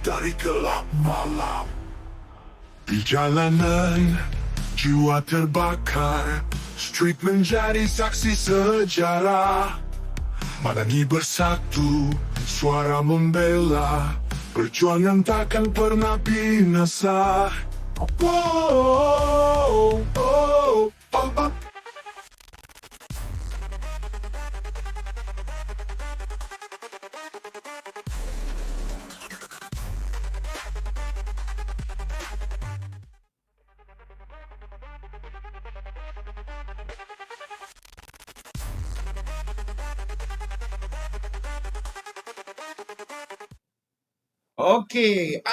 dari gelap malam. Di jalanan, jiwa terbakar. Street menjadi saksi sejarah. Madani bersatu, suara membela. Perjuangan takkan pernah binasa. Oh, oh, oh, oh. Okey,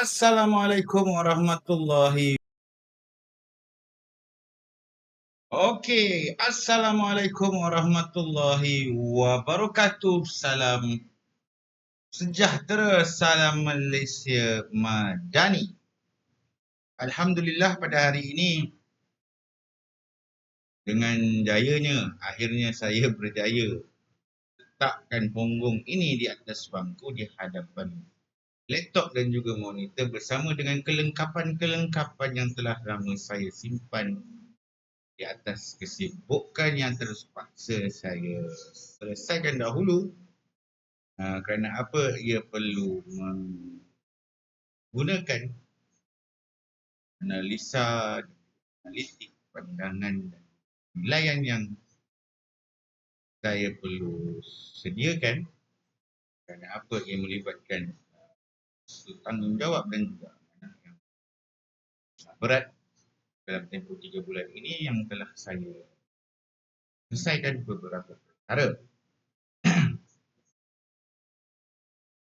Assalamualaikum warahmatullahi wabarakatuh. Salam sejahtera, salam Malaysia Madani. Alhamdulillah pada hari ini dengan jayanya akhirnya saya berjaya letakkan punggung ini di atas bangku di hadapan laptop dan juga monitor bersama dengan kelengkapan-kelengkapan yang telah lama saya simpan di atas kesibukan yang terpaksa saya selesaikan dahulu. Kerana apa? Ia perlu menggunakan analisa, analitik, pandangan dan nilaian yang saya perlu sediakan. Kerana apa? Ia melibatkan tanggungjawab dan juga amanah yang berat dalam tempoh 3 bulan ini yang telah saya selesaikan beberapa perkara.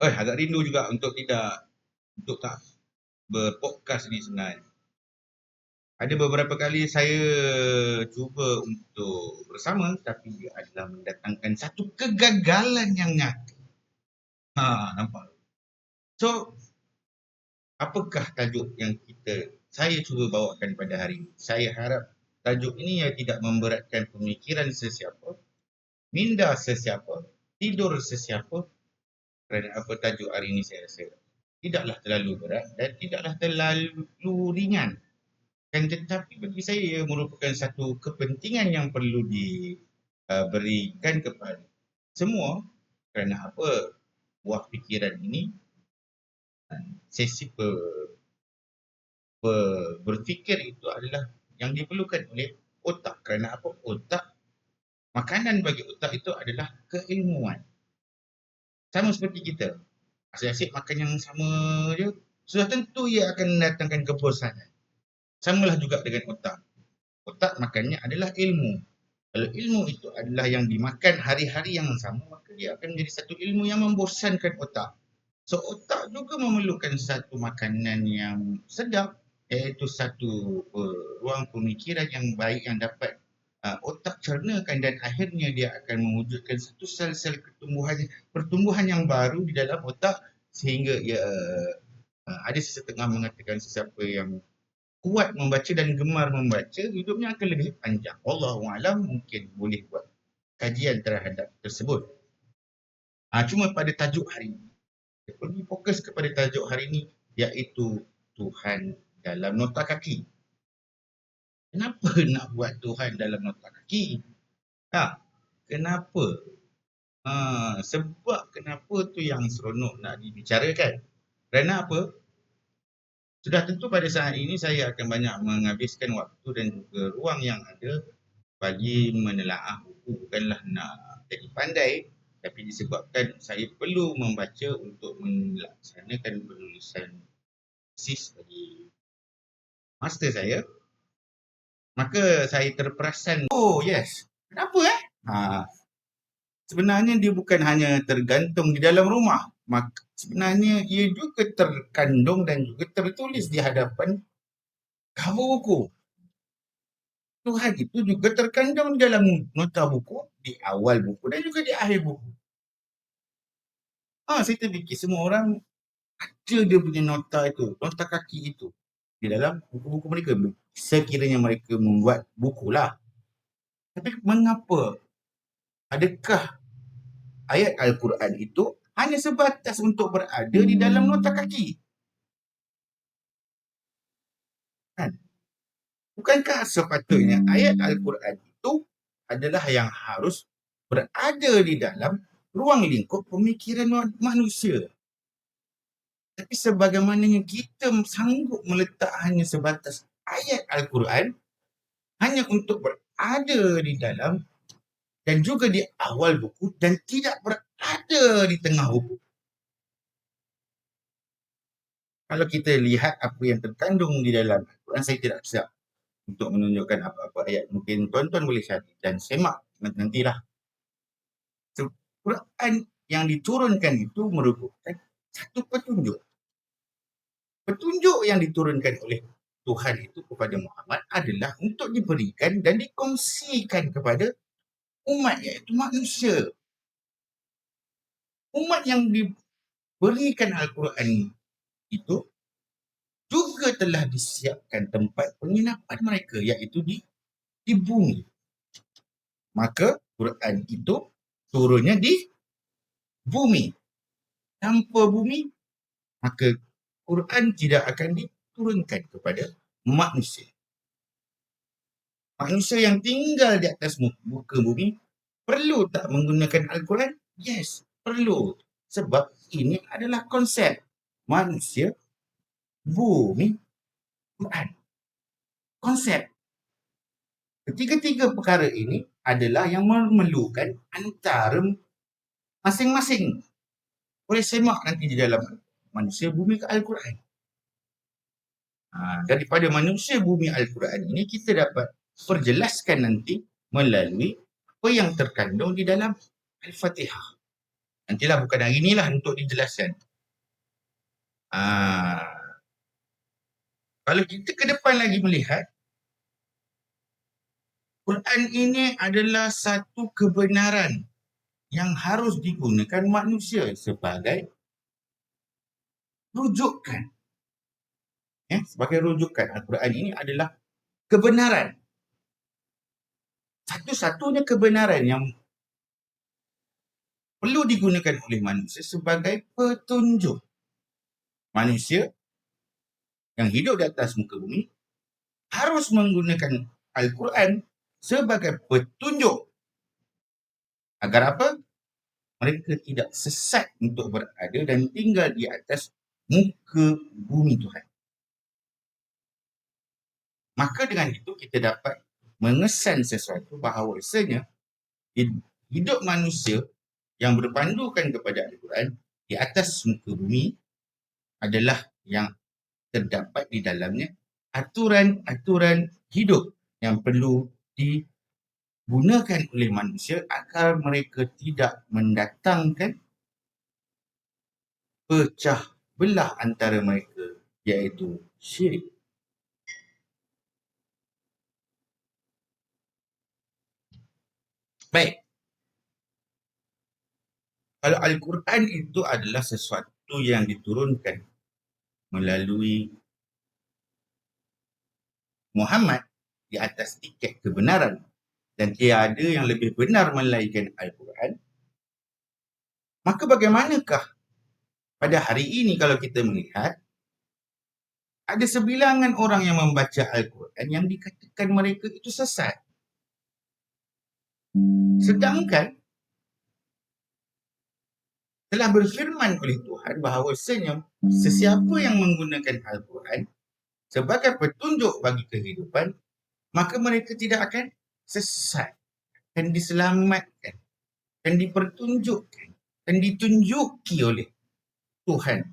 Agak rindu juga untuk tak berpodcast ni sebenarnya. Ada beberapa kali saya cuba untuk bersama tapi dia adalah mendatangkan satu kegagalan yang nyata. Nampak? So, apakah tajuk yang saya cuba bawakan pada hari ini? Saya harap tajuk ini tidak memberatkan pemikiran sesiapa, minda sesiapa, tidur sesiapa. Kerana apa tajuk hari ini saya rasa tidaklah terlalu berat dan tidaklah terlalu ringan. Kan tetapi bagi saya ia merupakan satu kepentingan yang perlu diberikan kepada semua. Kerana apa? Buah fikiran ini sesi berfikir itu adalah yang diperlukan oleh otak. Kerana apa? Makanan bagi otak itu adalah keilmuan. Sama seperti kita. Asyik-asyik makan yang sama je, sudah tentu ia akan mendatangkan kebosanan. Samalah juga dengan otak. Otak makannya adalah ilmu. Kalau ilmu itu adalah yang dimakan hari-hari yang sama, maka dia akan menjadi satu ilmu yang membosankan otak. So, otak juga memerlukan satu makanan yang sedap, iaitu satu ruang pemikiran yang baik yang dapat otak cernakan dan akhirnya dia akan mewujudkan satu sel-sel pertumbuhan yang baru di dalam otak sehingga ia ada sesetengah mengatakan sesiapa yang kuat membaca dan gemar membaca, hidupnya akan lebih panjang. Allahu'alam, mungkin boleh buat kajian terhadap tersebut. Cuma pada tajuk hari ini, kita pergi fokus kepada tajuk hari ini, iaitu Tuhan dalam nota kaki. Kenapa nak buat Tuhan dalam nota kaki? Kenapa? Sebab kenapa tu yang seronok nak dibicarakan. Kerana apa? Sudah tentu pada saat ini saya akan banyak menghabiskan waktu dan juga ruang yang ada bagi menelaah buku. Bukanlah nak jadi pandai, tapi disebabkan saya perlu membaca untuk melaksanakan penulisan tesis bagi master saya. Maka saya terperasan, kenapa sebenarnya dia bukan hanya tergantung di dalam rumah. Sebenarnya ia juga terkandung dan juga tertulis di hadapan cover buku. Tuhan itu juga terkandung dalam nota buku, di awal buku dan juga di akhir buku. Saya terfikir semua orang ada dia punya nota itu, nota kaki itu di dalam buku-buku mereka. Sekiranya mereka membuat buku lah. Tapi mengapa? Adakah ayat Al-Quran itu hanya sebatas untuk berada di dalam nota kaki? Kan? Bukankah sepatutnya ayat Al-Quran itu adalah yang harus berada di dalam ruang lingkup pemikiran manusia. Tapi sebagaimananya kita sanggup meletak hanya sebatas ayat Al-Quran hanya untuk berada di dalam dan juga di awal buku dan tidak berada di tengah buku. Kalau kita lihat apa yang terkandung di dalam Al-Quran, saya tidak siap untuk menunjukkan apa-apa ayat. Mungkin tuan-tuan boleh cari dan semak nantilah. Quran yang diturunkan itu merupakan satu petunjuk. Petunjuk yang diturunkan oleh Tuhan itu kepada Muhammad adalah untuk diberikan dan dikongsikan kepada umat, iaitu manusia. Umat yang diberikan Al-Quran itu juga telah disiapkan tempat penginapan mereka, iaitu di bumi. Maka Quran itu turunnya di bumi. Tanpa bumi, maka Quran tidak akan diturunkan kepada manusia. Manusia yang tinggal di atas muka bumi perlu tak menggunakan Al-Quran? Yes, perlu. Sebab ini adalah konsep manusia, bumi, Quran. Konsep. Ketiga-tiga perkara ini adalah yang memerlukan antara masing-masing. Boleh semak nanti di dalam manusia, bumi ke Al-Quran. Daripada manusia, bumi, Al-Quran ini kita dapat perjelaskan nanti melalui apa yang terkandung di dalam Al-Fatihah. Nantilah, bukan hari inilah untuk dijelaskan. Kalau kita ke depan lagi melihat, Quran ini adalah satu kebenaran yang harus digunakan manusia sebagai rujukan. Sebagai rujukan, Al-Quran ini adalah kebenaran. Satu-satunya kebenaran yang perlu digunakan oleh manusia sebagai petunjuk. Manusia yang hidup di atas muka bumi harus menggunakan Al-Quran sebagai petunjuk. Agar apa? Mereka tidak sesat untuk berada dan tinggal di atas muka bumi Tuhan. Maka dengan itu kita dapat mengesan sesuatu bahawasanya hidup manusia yang berpandukan kepada Al-Quran di atas muka bumi adalah yang terdapat di dalamnya aturan-aturan hidup yang perlu digunakan oleh manusia agar mereka tidak mendatangkan pecah belah antara mereka, iaitu syirik. Baik. Kalau Al-Quran itu adalah sesuatu yang diturunkan melalui Muhammad di atas tiket kebenaran dan tiada yang lebih benar melainkan Al-Quran, maka bagaimanakah pada hari ini kalau kita melihat ada sebilangan orang yang membaca Al-Quran yang dikatakan mereka itu sesat. Sedangkan telah berfirman oleh Tuhan bahawasanya sesiapa yang menggunakan Al-Quran sebagai petunjuk bagi kehidupan, maka mereka tidak akan sesat, akan diselamatkan, dan dipertunjukkan, dan ditunjuki oleh Tuhan.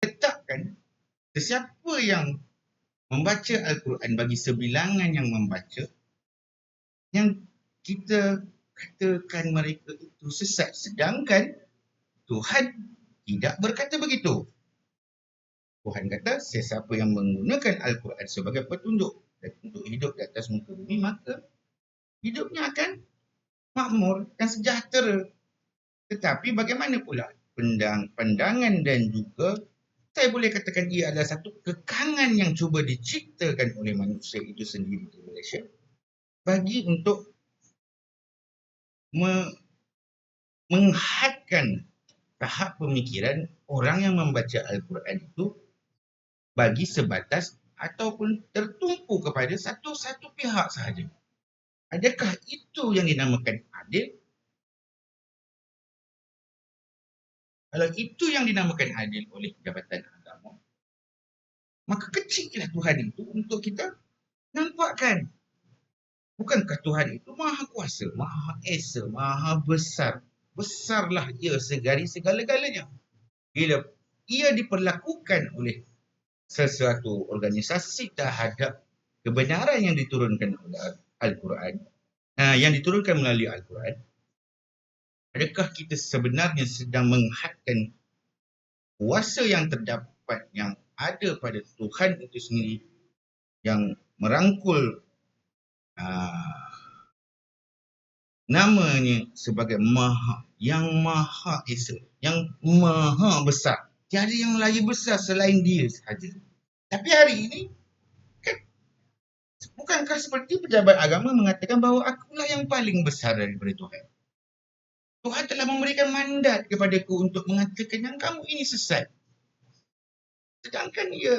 Letakkan sesiapa yang membaca Al-Quran bagi sebilangan yang membaca, yang kita katakan mereka itu sesat, sedangkan Tuhan tidak berkata begitu. Tuhan kata sesiapa yang menggunakan Al-Quran sebagai petunjuk dan untuk hidup di atas muka bumi, maka hidupnya akan makmur dan sejahtera. Tetapi bagaimana pula pandangan dan juga saya boleh katakan ia adalah satu kekangan yang cuba diciptakan oleh manusia itu sendiri di Malaysia bagi untuk menghad meningkatkan tahap pemikiran orang yang membaca Al-Quran itu bagi sebatas ataupun tertumpu kepada satu pihak sahaja. Adakah itu yang dinamakan adil? Kalau itu yang dinamakan adil oleh Jabatan Agama, maka kecillah Tuhan itu untuk kita nampakkan. Bukankah Tuhan itu Maha Kuasa, Maha Esa, Maha Besar? Besarlah ia segari segala-galanya. Bila ia diperlakukan oleh sesuatu organisasi terhadap kebenaran yang diturunkan oleh Al-Quran, yang diturunkan melalui Al-Quran, adakah kita sebenarnya sedang menghadkan kuasa yang terdapat, yang ada pada Tuhan itu sendiri, yang merangkul namanya sebagai yang Maha Esa, yang Maha Besar. Tiada yang lagi besar selain dia sahaja. Tapi hari ini, kan, bukankah seperti pejabat agama mengatakan bahawa akulah yang paling besar daripada Tuhan. Tuhan telah memberikan mandat kepadaku untuk mengatakan yang kamu ini sesat. Sedangkan ia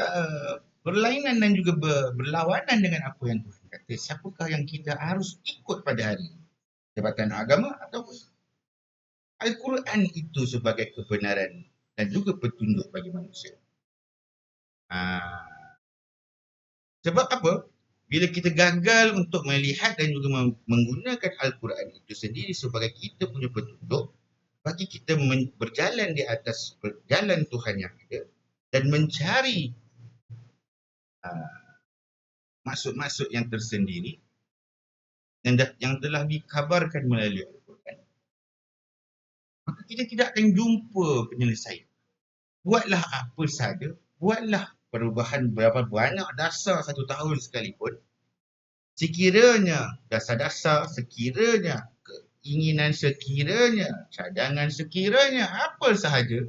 berlainan dan juga berlawanan dengan apa yang Tuhan kata. Siapakah yang kita harus ikut pada hari ini? Jabatan agama ataupun Al-Quran itu sebagai kebenaran dan juga petunjuk bagi manusia. Sebab apa? Bila kita gagal untuk melihat dan juga menggunakan Al-Quran itu sendiri sebagai kita punya petunjuk, bagi kita berjalan di atas jalan Tuhan yang ada dan mencari maksud-maksud yang tersendiri yang telah dikabarkan melalui Al-Quran, maka kita tidak akan jumpa penyelesaian. Buatlah apa saja, buatlah perubahan berapa banyak dasar satu tahun sekalipun, sekiranya dasar-dasar, sekiranya keinginan, sekiranya cadangan, sekiranya apa sahaja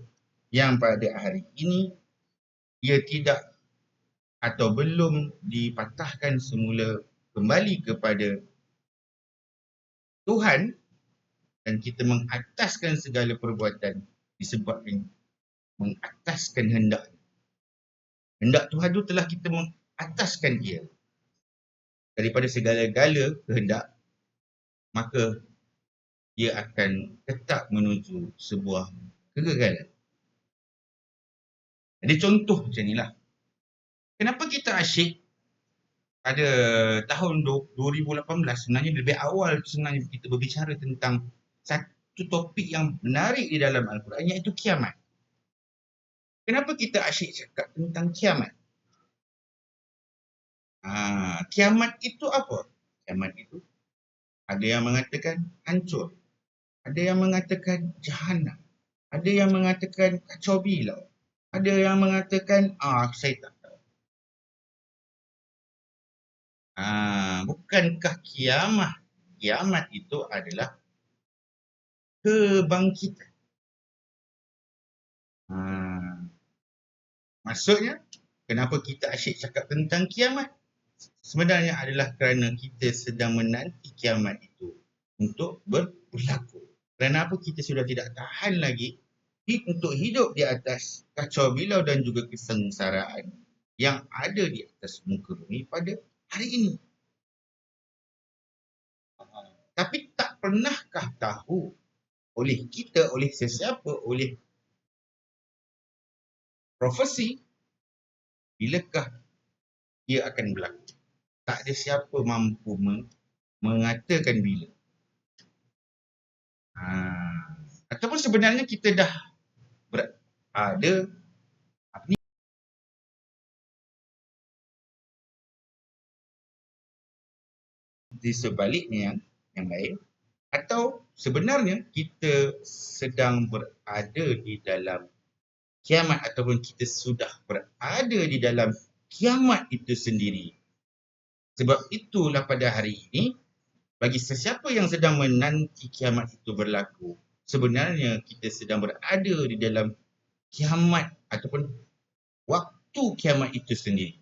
yang pada hari ini ia tidak atau belum dipatahkan semula kembali kepada Tuhan, dan kita mengataskan segala perbuatan disebabkan mengataskan hendak. Hendak Tuhan itu telah kita mengataskan ia daripada segala-gala kehendak, maka ia akan tetap menuju sebuah kegagalan. Jadi contoh macam inilah. Kenapa kita asyik pada tahun 2018, sebenarnya lebih awal sebenarnya kita berbicara tentang satu topik yang menarik di dalam Al-Quran, iaitu kiamat. Kenapa kita asyik cakap tentang kiamat? Kiamat itu apa? Kiamat itu ada yang mengatakan hancur, ada yang mengatakan jahanam, ada yang mengatakan kacau bilau, ada yang mengatakan saya tak tahu. Bukankah kiamat itu adalah kebangkitan? Maksudnya, kenapa kita asyik cakap tentang kiamat? Sebenarnya adalah kerana kita sedang menanti kiamat itu untuk berlaku. Kerana apa? Kita sudah tidak tahan lagi untuk hidup di atas kacau bilau dan juga kesengsaraan yang ada di atas muka bumi pada hari ini. Tapi tak pernahkah tahu oleh kita, oleh sesiapa, oleh profesi, bilakah ia akan berlaku? Tak ada siapa mampu mengatakan bila. Ataupun sebenarnya kita dah berada di sebaliknya yang lain, atau sebenarnya kita sedang berada di dalam kiamat ataupun kita sudah berada di dalam kiamat itu sendiri. Sebab itulah pada hari ini, bagi sesiapa yang sedang menanti kiamat itu berlaku, sebenarnya kita sedang berada di dalam kiamat ataupun waktu kiamat itu sendiri.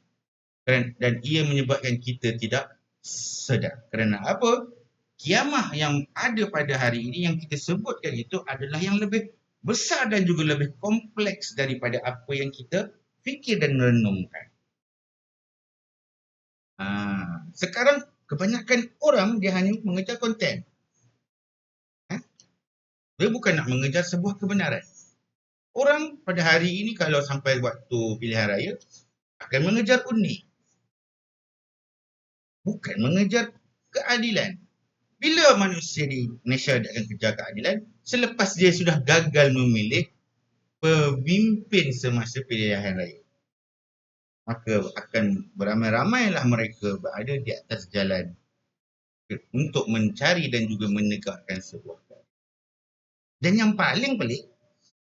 Dan ia menyebabkan kita tidak sedar. Kerana apa? kiamah yang ada pada hari ini yang kita sebutkan itu adalah yang lebih besar dan juga lebih kompleks daripada apa yang kita fikir dan renungkan. Sekarang kebanyakan orang dia hanya mengejar konten. Dia bukan nak mengejar sebuah kebenaran. Orang pada hari ini kalau sampai waktu pilihan raya akan mengejar undi. Bukan mengejar keadilan. Bila manusia di Malaysia dia akan kejar keadilan? Selepas dia sudah gagal memilih pemimpin semasa pilihan raya. Maka akan beramai-ramailah mereka berada di atas jalan untuk mencari dan juga menegakkan sebuah keadilan. Dan yang paling pelik,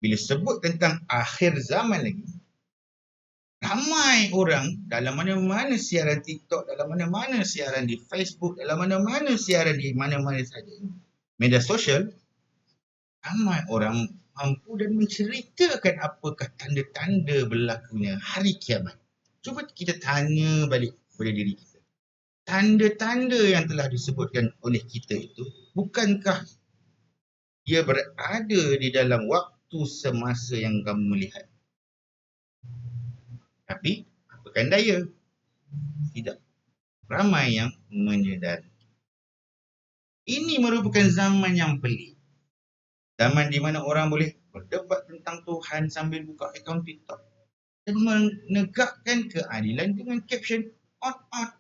bila sebut tentang akhir zaman lagi, ramai orang dalam mana-mana siaran TikTok, dalam mana-mana siaran di Facebook, dalam mana-mana siaran di mana-mana saja media sosial, ramai orang mampu dan menceritakan apakah tanda-tanda berlakunya hari kiamat. Cuba kita tanya balik kepada diri kita. Tanda-tanda yang telah disebutkan oleh kita itu, bukankah ia berada di dalam waktu semasa yang kamu melihat? Tapi, apakan daya? Tidak ramai yang menyedari. Ini merupakan zaman yang pelik. Zaman di mana orang boleh berdebat tentang Tuhan sambil buka akaun TikTok dan menegakkan keadilan dengan caption on.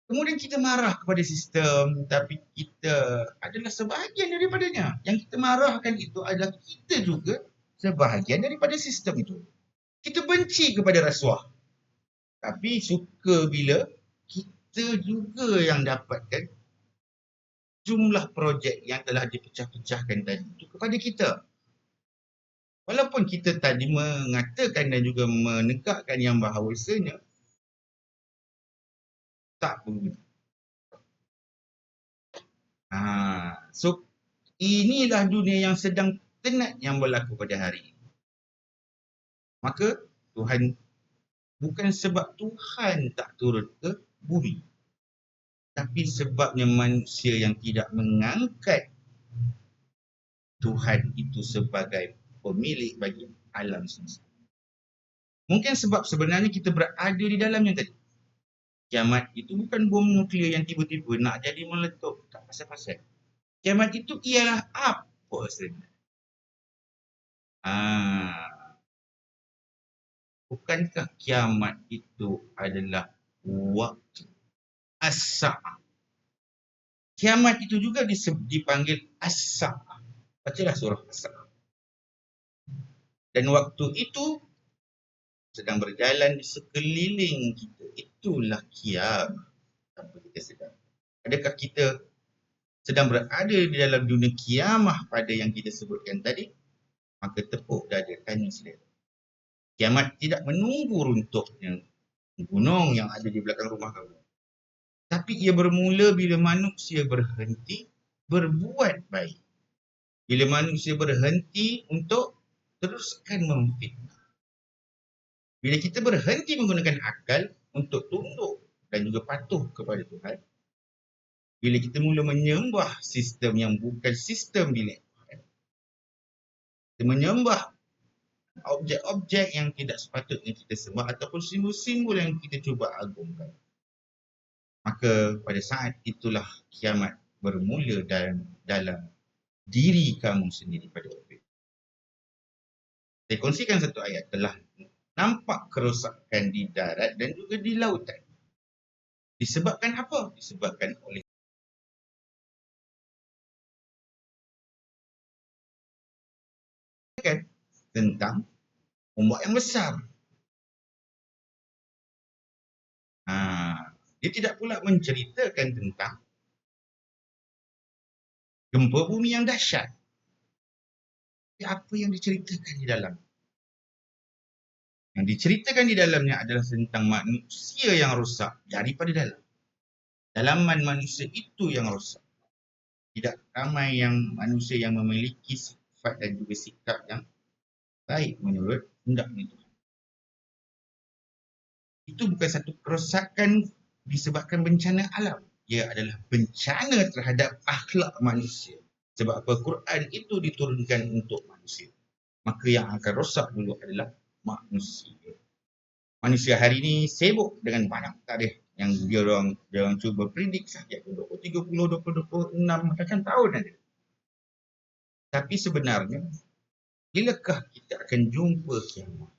Kemudian kita marah kepada sistem, tapi kita adalah sebahagian daripadanya. Yang kita marahkan itu adalah kita juga sebahagian daripada sistem itu. Kita benci kepada rasuah, tapi suka bila kita juga yang dapatkan jumlah projek yang telah dipecah-pecahkan tadi itu kepada kita. Walaupun kita tadi mengatakan dan juga menegakkan yang bahawasanya tak begitu. So, inilah dunia yang sedang tenat yang berlaku pada hari ini. Maka Tuhan, bukan sebab Tuhan tak turun ke bumi, tapi sebabnya manusia yang tidak mengangkat Tuhan itu sebagai pemilik bagi alam semesta. Mungkin sebab sebenarnya kita berada di dalamnya tadi. Kiamat itu bukan bom nuklear yang tiba-tiba nak jadi meletup. Tak pasal-pasal. Kiamat itu ialah apa sebenarnya? Bukankah kiamat itu adalah waktu as-sa'ah? Kiamat itu juga dipanggil as-sa'ah. Bacalah surah as-sa'ah. Dan waktu itu sedang berjalan di sekeliling kita. Itulah kiamat. Tanpa kita sedar. Adakah kita sedang berada di dalam dunia kiamah pada yang kita sebutkan tadi? Maka tepuk dada, tanya selera. Kiamat tidak menunggu runtuhnya gunung yang ada di belakang rumah kamu. Tapi ia bermula bila manusia berhenti berbuat baik. Bila manusia berhenti untuk teruskan memfitnah. Bila kita berhenti menggunakan akal untuk tunduk dan juga patuh kepada Tuhan. Bila kita mula menyembah sistem yang bukan sistem milik Tuhan. Kita menyembah objek-objek yang tidak sepatutnya kita sembah ataupun simbol-simbol yang kita cuba agungkan. Maka pada saat itulah kiamat bermula dalam diri kamu sendiri pada waktu itu. Saya kongsikan satu ayat, telah nampak kerosakan di darat dan juga di lautan. Disebabkan apa? Disebabkan oleh tentang ombak yang besar. Dia tidak pula menceritakan tentang gempa bumi yang dahsyat. Tapi apa yang diceritakan di dalam? Yang diceritakan di dalamnya adalah tentang manusia yang rosak daripada dalam. Dalaman manusia itu yang rosak. Tidak ramai yang manusia yang memiliki sifat dan juga sikap yang baik menurut hendaknya Tuhan. Itu bukan satu kerosakan disebabkan bencana alam. ia adalah bencana terhadap akhlak manusia. Sebab apa? Quran itu diturunkan untuk manusia. Maka yang akan rosak dulu adalah manusia. Manusia hari ini sibuk dengan banyak tarikh yang dia orang cuba predik saja 2030, 2026 akan tahun ada. Tapi sebenarnya bilakah kita akan jumpa kiamat?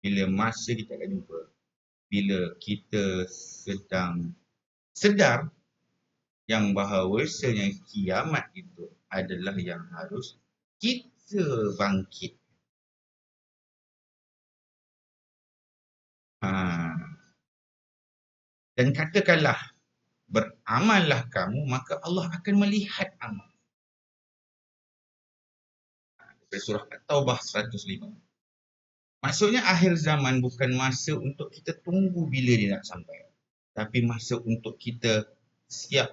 Bila masa kita akan jumpa? Bila kita sedang sedar yang bahawasanya kiamat itu adalah yang harus kita bangkit. Dan katakanlah beramallah kamu, maka Allah akan melihat amal. Dari surah At-Taubah 105. Maksudnya akhir zaman bukan masa untuk kita tunggu bila dia nak sampai. Tapi masa untuk kita siap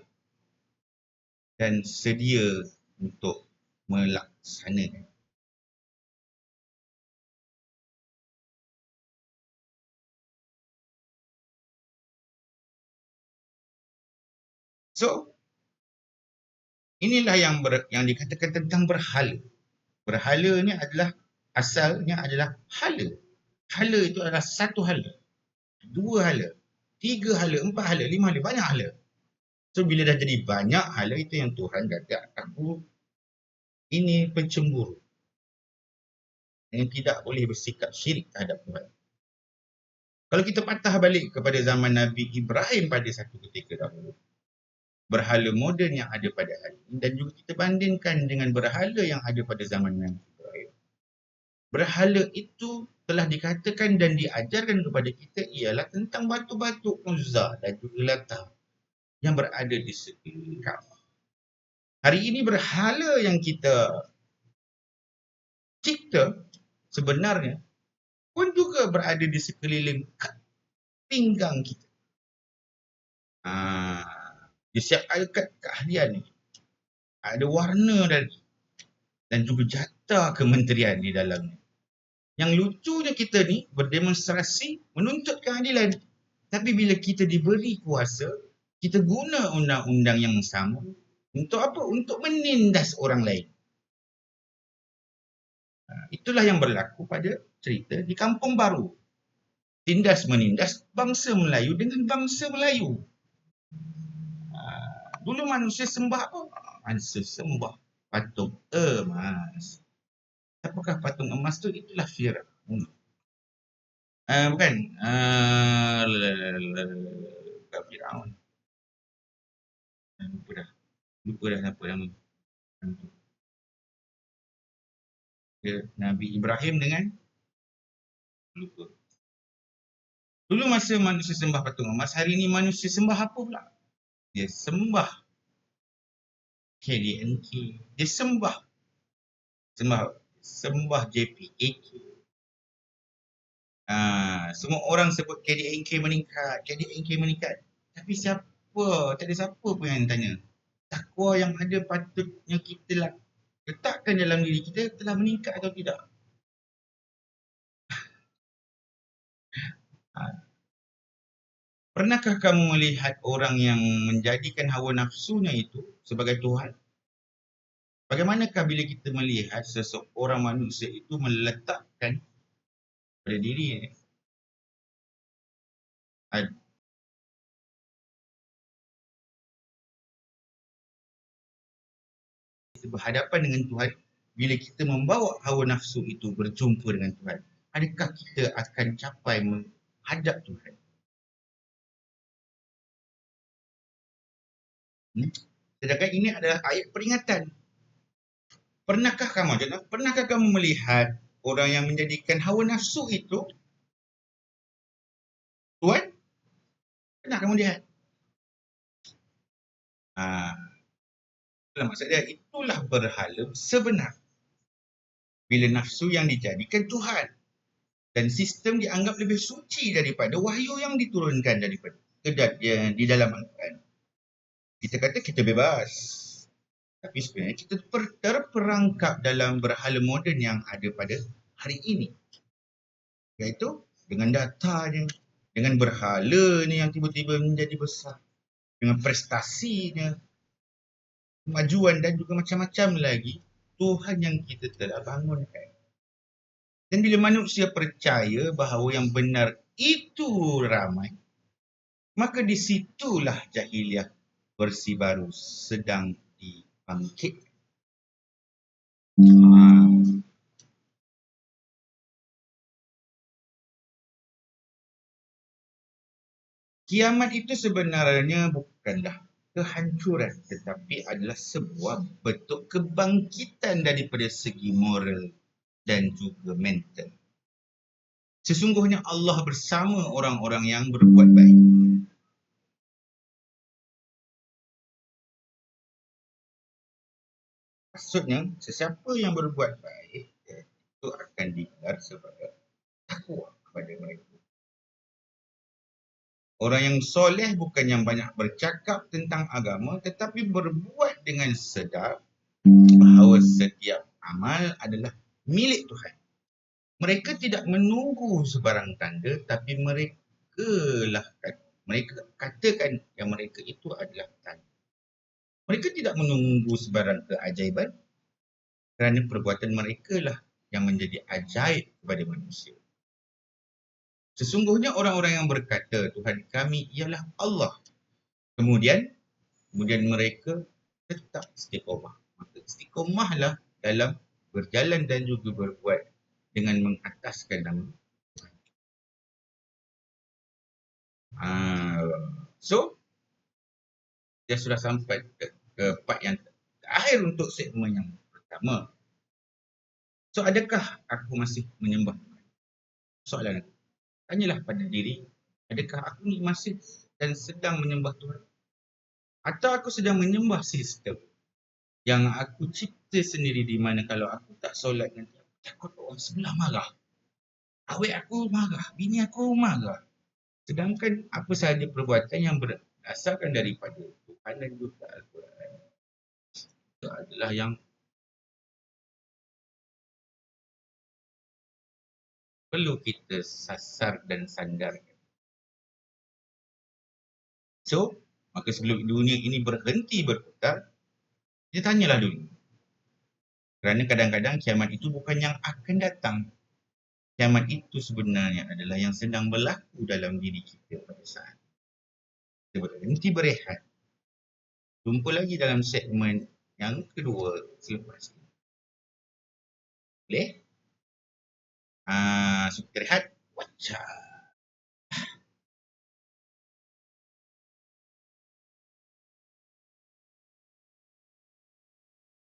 dan sedia untuk melaksanakan. So, inilah yang dikatakan tentang berhala. Berhala ni adalah asalnya adalah hala. Hala itu adalah satu hala, dua hala, tiga hala, empat hala, lima hala, banyak hala. So bila dah jadi banyak hala, itu yang Tuhan kata, aku ini pencemburu yang tidak boleh bersikap syirik terhadap Tuhan. Kalau kita patah balik kepada zaman Nabi Ibrahim pada satu ketika dahulu, berhala moden yang ada pada hari ini, dan juga kita bandingkan dengan berhala yang ada pada zaman Nabi Ibrahim. Berhala itu telah dikatakan dan diajarkan kepada kita ialah tentang batu-batu Uzza dan juga Lata yang berada di sekeliling Kaabah. Hari ini berhala yang kita cipta sebenarnya pun juga berada di sekeliling pinggang kita. Dia siap ada keahlian ni. Ada warna dan juga jata kementerian di dalamnya. Yang lucunya kita ni berdemonstrasi menuntut keadilan. Tapi bila kita diberi kuasa, kita guna undang-undang yang sama untuk apa? Untuk menindas orang lain. Itulah yang berlaku pada cerita di Kampung Baru. Tindas menindas bangsa Melayu dengan bangsa Melayu. Dulu manusia sembah apa? Manusia sembah patung emas. Apakah patung emas tu? Itulah Firaun. Bukan. Bukan Firaun. Lupa dah apa nama. Nabi Ibrahim dengan lupa. Dulu masa manusia sembah patung emas, hari ini manusia sembah apa pula? Dia sembah KDNK. Dia sembah JPAK. Semua orang sebut KDNK meningkat. Tapi tak ada siapa pun yang tanya. Takwa yang ada patutnya kita letakkan dalam diri kita telah meningkat atau tidak? Pernahkah kamu melihat orang yang menjadikan hawa nafsunya itu sebagai Tuhan? Bagaimanakah bila kita melihat seseorang manusia itu meletakkan pada diri kita berhadapan dengan Tuhan, bila kita membawa hawa nafsu itu berjumpa dengan Tuhan, adakah kita akan capai menghadap Tuhan? Sedangkan ini adalah ayat peringatan. Pernahkah kamu melihat orang yang menjadikan hawa nafsu itu Tuhan? Pernah kamu lihat? Itulah maksud dia, itulah berhala sebenar. Bila nafsu yang dijadikan Tuhan. Dan sistem dianggap lebih suci daripada wahyu yang diturunkan daripada di dalam Al-Quran. Kita kata kita bebas. Tapi sebenarnya kita terperangkap dalam berhala moden yang ada pada hari ini. Iaitu dengan datanya, dengan berhalanya yang tiba-tiba menjadi besar, dengan prestasinya, kemajuan dan juga macam-macam lagi Tuhan yang kita telah bangunkan. Dan bila manusia percaya bahawa yang benar itu ramai, maka di situlah jahiliah versi baru sedang dibangkit. Kiamat itu sebenarnya bukanlah kehancuran, tetapi adalah sebuah bentuk kebangkitan daripada segi moral dan juga mental. Sesungguhnya Allah bersama orang-orang yang berbuat baik. Maksudnya, sesiapa yang berbuat baik, itu akan digelar sebagai takwa kepada mereka. Orang yang soleh bukan yang banyak bercakap tentang agama, tetapi berbuat dengan sedar bahawa setiap amal adalah milik Tuhan. Mereka tidak menunggu sebarang tanda, tapi mereka katakan yang mereka itu adalah tanda. Mereka tidak menunggu sebarang keajaiban, kerana perbuatan mereka lah yang menjadi ajaib kepada manusia. Sesungguhnya orang-orang yang berkata Tuhan kami ialah Allah, kemudian mereka tetap istiqomah. Maka istiqomahlah dalam berjalan dan juga berbuat dengan mengataskan nama Tuhan. So, dia sudah sampai ke part yang terakhir untuk segmen yang pertama. So, adakah aku masih menyembah Tuhan? Soalan aku. Tanyalah pada diri, adakah aku ni masih dan sedang menyembah Tuhan? Atau aku sedang menyembah sistem yang aku cipta sendiri, di mana kalau aku tak solat nanti aku takut orang sebelah marah. Awet aku marah, bini aku marah. Sedangkan apa sahaja perbuatan yang berdasarkan daripada Tuhan dan juga Al-Quran, itu adalah yang perlu kita sasar dan sandarkan. So, maka sebelum dunia ini berhenti berputar, kita tanyalah dulu. Kerana kadang-kadang kiamat itu bukan yang akan datang. Kiamat itu sebenarnya adalah yang sedang berlaku dalam diri kita pada saat kita berhenti berehat. Jumpa lagi dalam segmen yang kedua selepas ini. Boleh? So kita rehat. Wacah.